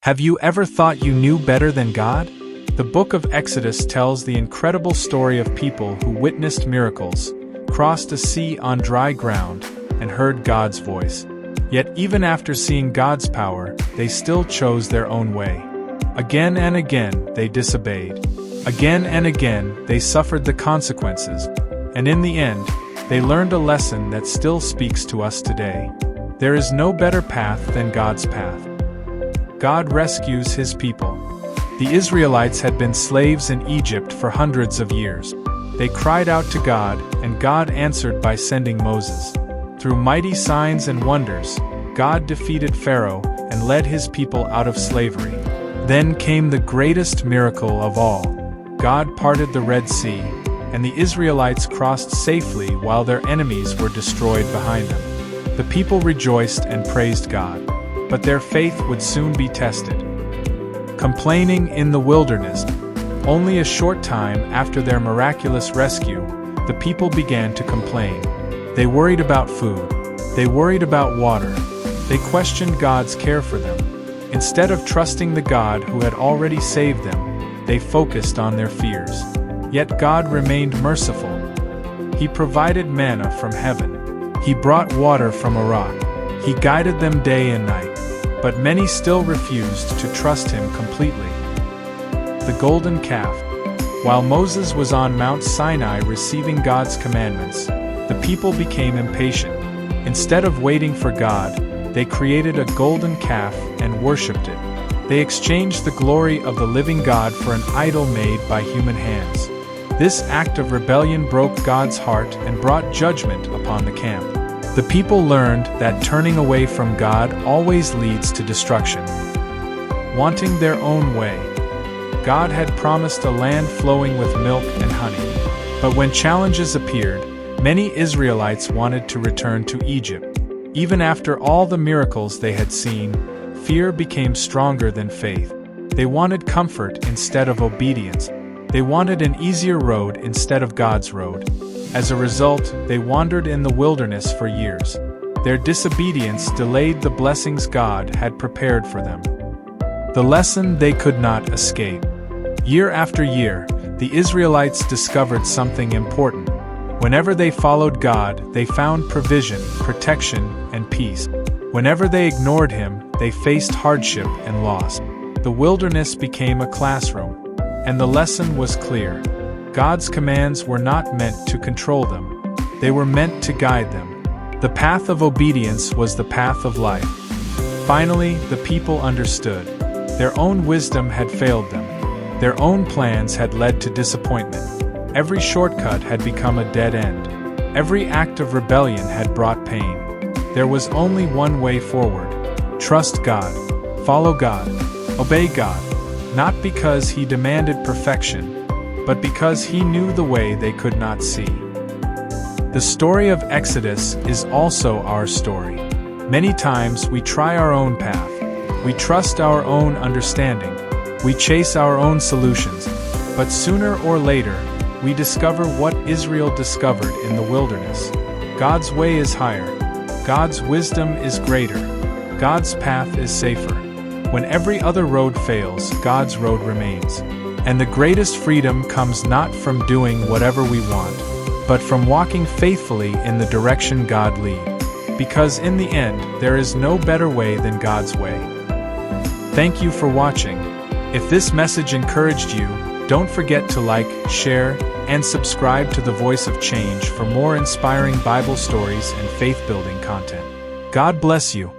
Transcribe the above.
Have you ever thought you knew better than God? The book of Exodus tells the incredible story of people who witnessed miracles, crossed a sea on dry ground, and heard God's voice. Yet even after seeing God's power, they still chose their own way. Again and again, they disobeyed. Again and again, they suffered the consequences. And in the end, they learned a lesson that still speaks to us today. There is no better path than God's path. God rescues His people. The Israelites had been slaves in Egypt for hundreds of years. They cried out to God, and God answered by sending Moses. Through mighty signs and wonders, God defeated Pharaoh and led His people out of slavery. Then came the greatest miracle of all. God parted the Red Sea, and the Israelites crossed safely while their enemies were destroyed behind them. The people rejoiced and praised God, but their faith would soon be tested. Complaining in the wilderness. Only a short time after their miraculous rescue, the people began to complain. They worried about food. They worried about water. They questioned God's care for them. Instead of trusting the God who had already saved them, they focused on their fears. Yet God remained merciful. He provided manna from heaven. He brought water from a rock. He guided them day and night. But many still refused to trust Him completely. The golden calf. While Moses was on Mount Sinai receiving God's commandments, the people became impatient. Instead of waiting for God, they created a golden calf and worshipped it. They exchanged the glory of the living God for an idol made by human hands. This act of rebellion broke God's heart and brought judgment upon the camp. The people learned that turning away from God always leads to destruction. Wanting their own way. God had promised a land flowing with milk and honey. But when challenges appeared, many Israelites wanted to return to Egypt. Even after all the miracles they had seen, fear became stronger than faith. They wanted comfort instead of obedience. They wanted an easier road instead of God's road. As a result, they wandered in the wilderness for years. Their disobedience delayed the blessings God had prepared for them. The lesson they could not escape. Year after year, the Israelites discovered something important. Whenever they followed God, they found provision, protection, and peace. Whenever they ignored Him, they faced hardship and loss. The wilderness became a classroom, and the lesson was clear. God's commands were not meant to control them. They were meant to guide them. The path of obedience was the path of life. Finally, the people understood. Their own wisdom had failed them. Their own plans had led to disappointment. Every shortcut had become a dead end. Every act of rebellion had brought pain. There was only one way forward. Trust God. Follow God. Obey God. Not because He demanded perfection, but because He knew the way they could not see. The story of Exodus is also our story. Many times we try our own path. We trust our own understanding. We chase our own solutions. But sooner or later, we discover what Israel discovered in the wilderness. God's way is higher. God's wisdom is greater. God's path is safer. When every other road fails, God's road remains. And the greatest freedom comes not from doing whatever we want, but from walking faithfully in the direction God leads. Because in the end, there is no better way than God's way. Thank you for watching. If this message encouraged you, don't forget to like, share, and subscribe to The Voice of Change for more inspiring Bible stories and faith-building content. God bless you.